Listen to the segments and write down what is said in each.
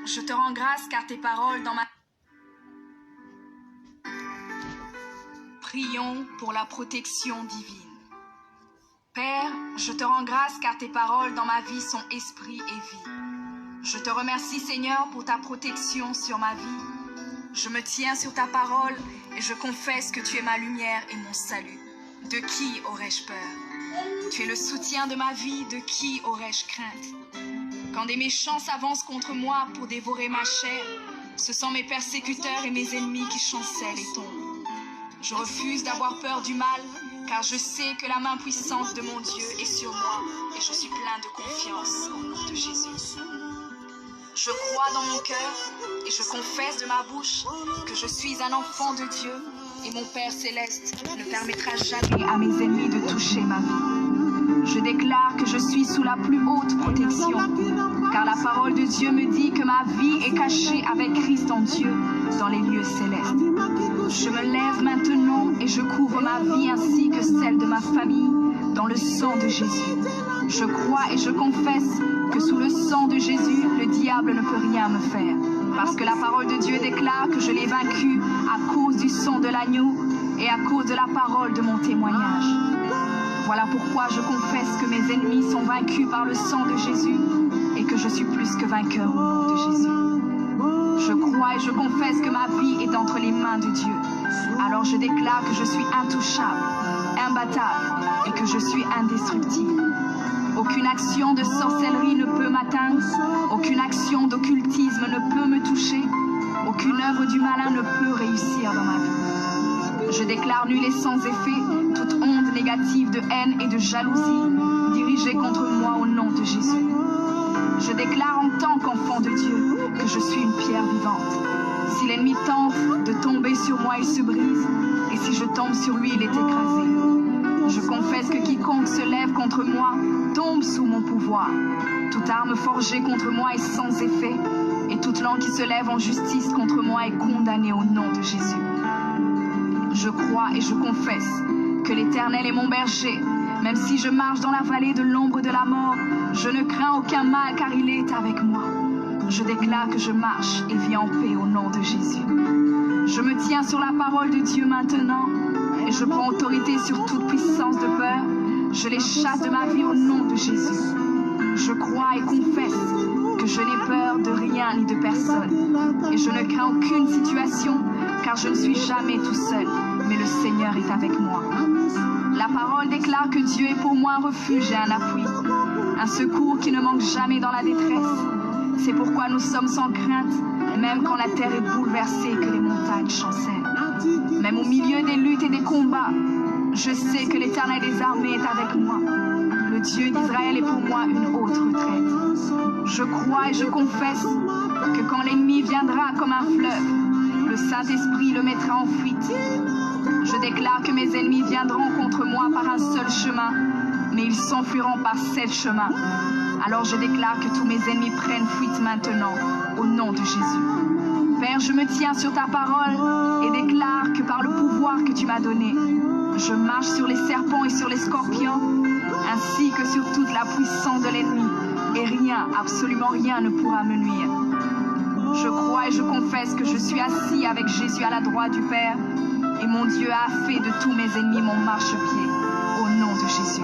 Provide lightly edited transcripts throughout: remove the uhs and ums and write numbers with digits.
je te rends grâce car tes paroles dans ma... Prions pour la protection divine. Père, je te rends grâce car tes paroles dans ma vie sont esprit et vie. Je te remercie Seigneur pour ta protection sur ma vie. Je me tiens sur ta parole et je confesse que tu es ma lumière et mon salut. De qui aurais-je peur? Tu es le soutien de ma vie, de qui aurais-je crainte? Quand des méchants s'avancent contre moi pour dévorer ma chair, ce sont mes persécuteurs et mes ennemis qui chancellent et tombent. Je refuse d'avoir peur du mal, car je sais que la main puissante de mon Dieu est sur moi et je suis plein de confiance au nom de Jésus. Je crois dans mon cœur et je confesse de ma bouche que je suis un enfant de Dieu et mon Père céleste ne permettra jamais à mes ennemis de toucher ma vie. Je déclare que je suis sous la plus haute protection, car la parole de Dieu me dit que ma vie est cachée avec Christ en Dieu dans les lieux célestes. Je me lève maintenant et je couvre ma vie ainsi que celle de ma famille dans le sang de Jésus. Je crois et je confesse que sous le sang de Jésus, le diable ne peut rien me faire, parce que la parole de Dieu déclare que je l'ai vaincu à cause du sang de l'agneau et à cause de la parole de mon témoignage. Voilà pourquoi je confesse que mes ennemis sont vaincus par le sang de Jésus et que je suis plus que vainqueur au nom de Jésus. Je crois et je confesse que ma vie est entre les mains de Dieu. Alors je déclare que je suis intouchable, imbattable et que je suis indestructible. Aucune action de sorcellerie ne peut m'atteindre, aucune action d'occultisme ne peut me toucher, aucune œuvre du malin ne peut réussir dans ma vie. Je déclare nul et sans effet toute onde négative de haine et de jalousie dirigée contre moi au nom de Jésus. Je déclare en tant qu'enfant de Dieu que je suis une pierre vivante. Si l'ennemi tente de tomber sur moi, il se brise, et si je tombe sur lui, il est écrasé. Je confesse que quiconque se lève contre moi tombe sous mon pouvoir. Toute arme forgée contre moi est sans effet, et toute langue qui se lève en justice contre moi est condamnée au nom de Jésus. Je crois et je confesse que l'Éternel est mon berger. Même si je marche dans la vallée de l'ombre de la mort, je ne crains aucun mal car il est avec moi. Je déclare que je marche et vis en paix au nom de Jésus. Je me tiens sur la parole de Dieu maintenant et je prends autorité sur toute puissance de peur. Je les chasse de ma vie au nom de Jésus. Je crois et confesse que je n'ai peur de rien ni de personne et je ne crains aucune situation car je ne suis jamais tout seul, mais le Seigneur est avec moi. La parole déclare que Dieu est pour moi un refuge et un appui, un secours qui ne manque jamais dans la détresse. C'est pourquoi nous sommes sans crainte, même quand la terre est bouleversée et que les montagnes chancellent. Même au milieu des luttes et des combats, je sais que l'Éternel des armées est avec moi. Le Dieu d'Israël est pour moi une haute retraite. Je crois et je confesse que quand l'ennemi viendra comme un fleuve, le Saint-Esprit le mettra en fuite. Je déclare que mes ennemis viendront contre moi par un seul chemin, mais ils s'enfuiront par 7 chemins. Alors je déclare que tous mes ennemis prennent fuite maintenant, au nom de Jésus. Père, je me tiens sur ta parole et déclare que par le pouvoir que tu m'as donné, je marche sur les serpents et sur les scorpions, ainsi que sur toute la puissance de l'ennemi, et rien, absolument rien ne pourra me nuire. Je crois et je confesse que je suis assis avec Jésus à la droite du Père, et mon Dieu a fait de tous mes ennemis mon marchepied, au nom de Jésus.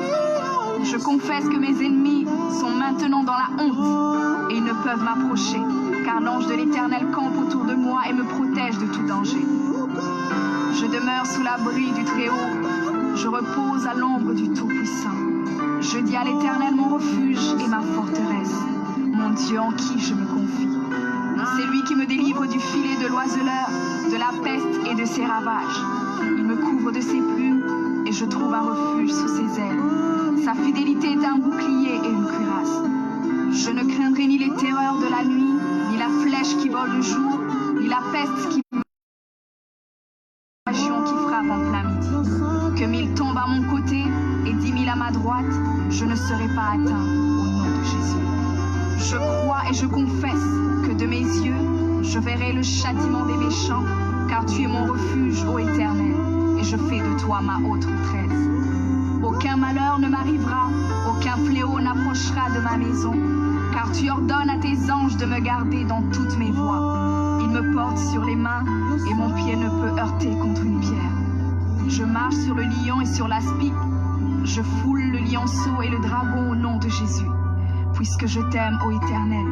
Je confesse que mes ennemis sont maintenant dans la honte, et ils ne peuvent m'approcher, car l'ange de l'Éternel campe autour de moi et me protège de tout danger. Je demeure sous l'abri du Très-Haut, je repose à l'ombre du Tout-Puissant. Je dis à l'Éternel mon refuge et ma forteresse, mon Dieu en qui je me confie. C'est lui qui me délivre du filet de l'oiseleur, de la peste et de ses ravages. Il me couvre de ses plumes et je trouve un refuge sous ses ailes. Sa fidélité est un bouclier et une cuirasse. Je ne craindrai ni les terreurs de la nuit, ni la flèche qui vole le jour, ni la peste qui frappe en plein midi. Que 1000 tombent à mon côté et 10 000 à ma droite, je ne serai pas atteint au nom de Jésus. Je crois et je confesse que de mes yeux, je verrai le châtiment des méchants, car tu es mon refuge, ô Éternel, et je fais de toi ma haute retraite. Aucun malheur ne m'arrivera, aucun fléau n'approchera de ma maison, car tu ordonnes à tes anges de me garder dans toutes mes voies. Ils me portent sur les mains et mon pied ne peut heurter contre une pierre. Je marche sur le lion et sur l'aspic. Je foule le lionceau et le dragon au nom de Jésus. Puisque je t'aime, ô Éternel,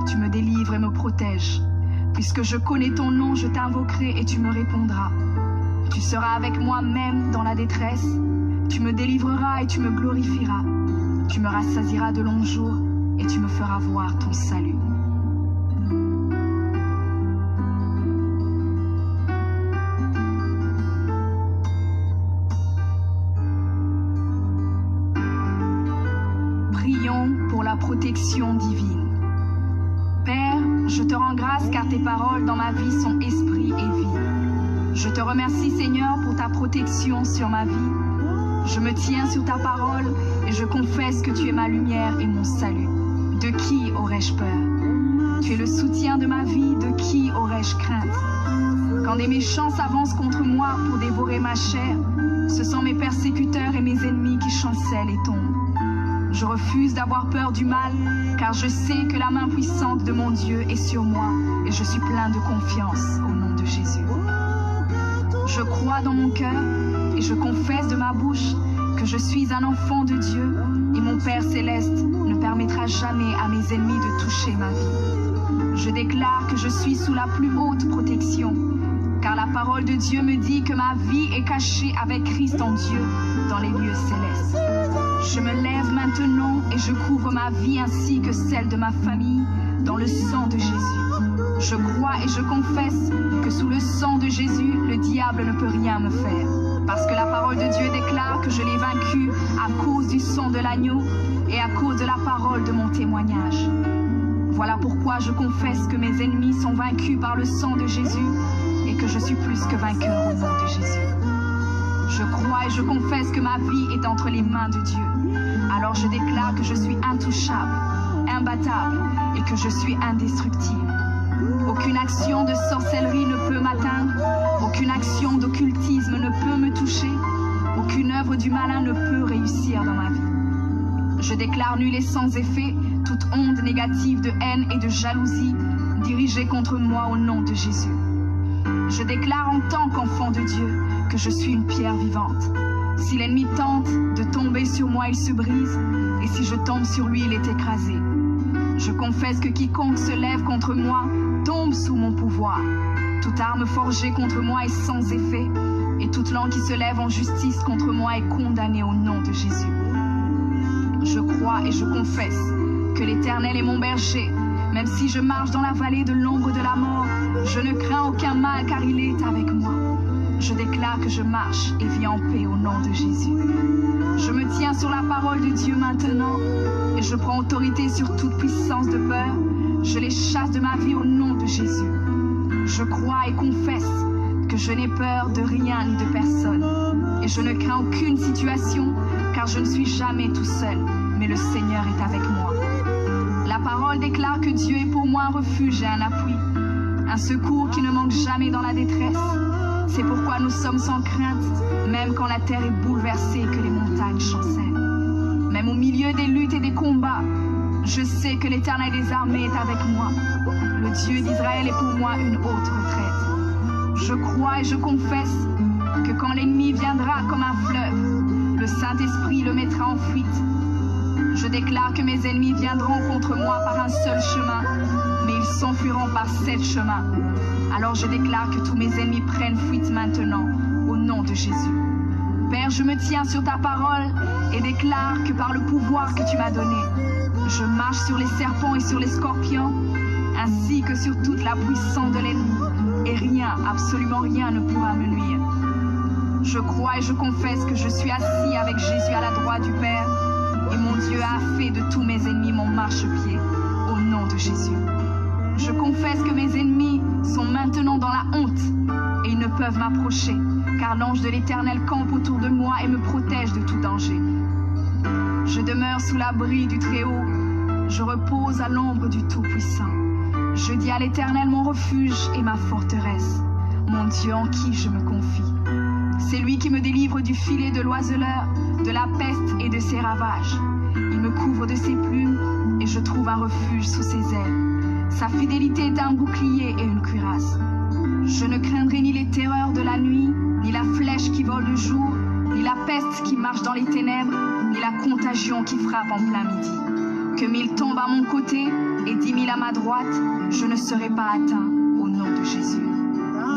tu me délivres et me protèges. Puisque je connais ton nom, je t'invoquerai et tu me répondras. Tu seras avec moi même dans la détresse. Tu me délivreras et tu me glorifieras. Tu me rassasieras de longs jours et tu me feras voir ton salut. Prions pour la protection divine. Père, je te rends grâce car tes paroles dans ma vie sont esprit et vie. Je te remercie Seigneur pour ta protection sur ma vie. Je me tiens sur ta parole et je confesse que tu es ma lumière et mon salut. De qui aurais-je peur? Tu es le soutien de ma vie, de qui aurais-je crainte? Quand des méchants s'avancent contre moi pour dévorer ma chair, ce sont mes persécuteurs et mes ennemis qui chancellent et tombent. Je refuse d'avoir peur du mal, car je sais que la main puissante de mon Dieu est sur moi et je suis plein de confiance au nom de Jésus. Je crois dans mon cœur et je confesse de ma bouche que je suis un enfant de Dieu et mon Père céleste ne permettra jamais à mes ennemis de toucher ma vie. Je déclare que je suis sous la plus haute protection, car la parole de Dieu me dit que ma vie est cachée avec Christ en Dieu dans les lieux célestes. Je me lève maintenant et je couvre ma vie ainsi que celle de ma famille dans le sang de Jésus. Je crois et je confesse que sous le sang de Jésus, le diable ne peut rien me faire. Parce que la parole de Dieu déclare que je l'ai vaincu à cause du sang de l'agneau et à cause de la parole de mon témoignage. Voilà pourquoi je confesse que mes ennemis sont vaincus par le sang de Jésus et que je suis plus que vainqueur au nom de Jésus. Je crois et je confesse que ma vie est entre les mains de Dieu. Alors je déclare que je suis intouchable, imbattable et que je suis indestructible. Aucune action de sorcellerie ne peut m'atteindre, aucune action d'occultisme ne peut me toucher, aucune œuvre du malin ne peut réussir dans ma vie. Je déclare nul et sans effet toute onde négative de haine et de jalousie dirigée contre moi au nom de Jésus. Je déclare en tant qu'enfant de Dieu que je suis une pierre vivante. Si l'ennemi tente de tomber sur moi, il se brise, et si je tombe sur lui, il est écrasé. Je confesse que quiconque se lève contre moi tombe sous mon pouvoir. Toute arme forgée contre moi est sans effet, et toute langue qui se lève en justice contre moi est condamnée au nom de Jésus. Je crois et je confesse que l'Éternel est mon berger. Même si je marche dans la vallée de l'ombre de la mort, je ne crains aucun mal car il est avec moi. Je déclare que je marche et vis en paix au nom de Jésus. Je me tiens sur la parole de Dieu maintenant et je prends autorité sur toute puissance de peur. Je les chasse de ma vie au nom de Jésus. Je crois et confesse que je n'ai peur de rien ni de personne et je ne crains aucune situation car je ne suis jamais tout seul, mais le Seigneur est avec moi. La parole déclare que Dieu est pour moi un refuge et un appui, un secours qui ne manque jamais dans la détresse. C'est pourquoi nous sommes sans crainte, même quand la terre est bouleversée et que les montagnes chancellent. Même au milieu des luttes et des combats, je sais que l'Éternel des armées est avec moi. Le Dieu d'Israël est pour moi une haute retraite. Je crois et je confesse que quand l'ennemi viendra comme un fleuve, le Saint-Esprit le mettra en fuite. Je déclare que mes ennemis viendront contre moi par un seul chemin, mais ils s'enfuiront par 7 chemins. Alors je déclare que tous mes ennemis prennent fuite maintenant, au nom de Jésus. Père, je me tiens sur ta parole et déclare que par le pouvoir que tu m'as donné, je marche sur les serpents et sur les scorpions, ainsi que sur toute la puissance de l'ennemi, et rien, absolument rien ne pourra me nuire. Je crois et je confesse que je suis assis avec Jésus à la droite du Père, et mon Dieu a fait de tous mes ennemis mon marchepied, au nom de Jésus. Je confesse que mes ennemis sont maintenant dans la honte, et ils ne peuvent m'approcher, car l'ange de l'Éternel campe autour de moi et me protège de tout danger. Je demeure sous l'abri du Très-Haut, je repose à l'ombre du Tout-Puissant. Je dis à l'Éternel mon refuge et ma forteresse, mon Dieu en qui je me confie. C'est lui qui me délivre du filet de l'oiseleur, de la peste et de ses ravages. Il me couvre de ses plumes, et je trouve un refuge sous ses ailes. Sa fidélité est un bouclier et une cuirasse. Je ne craindrai ni les terreurs de la nuit, ni la flèche qui vole le jour, ni la peste qui marche dans les ténèbres, ni la contagion qui frappe en plein midi. Que 1000 tombent à mon côté et 10 000 à ma droite, je ne serai pas atteint au nom de Jésus.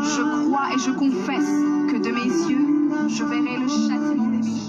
Je crois et je confesse que de mes yeux, je verrai le châtiment des méchants.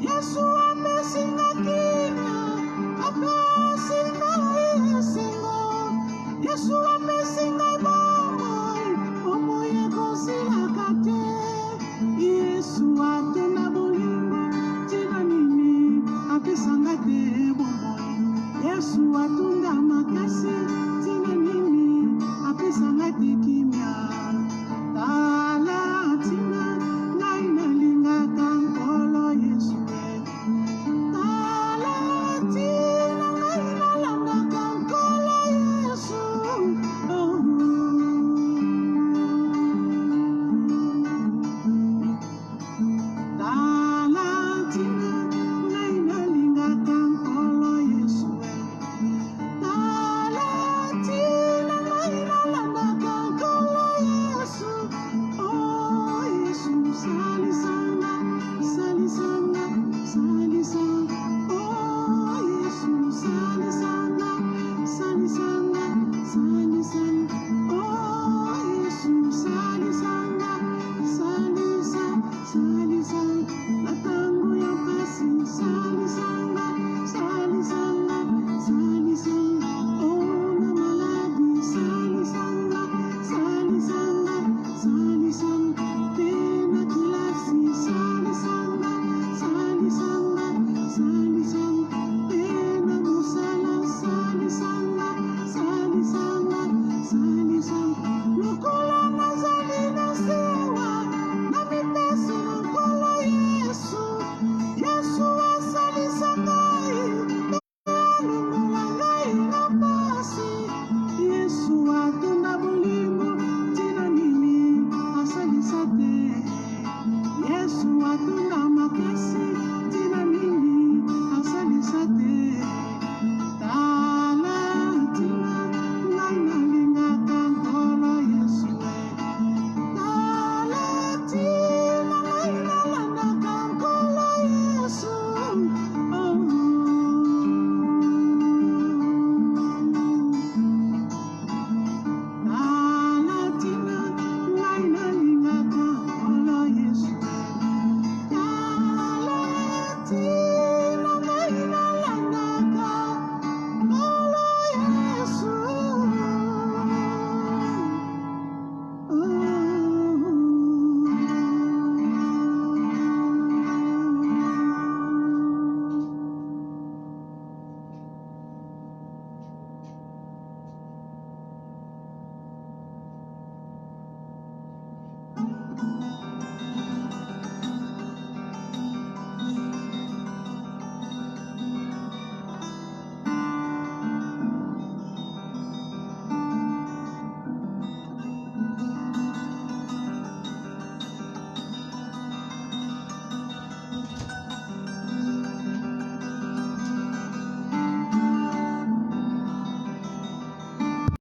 Yesu amesinga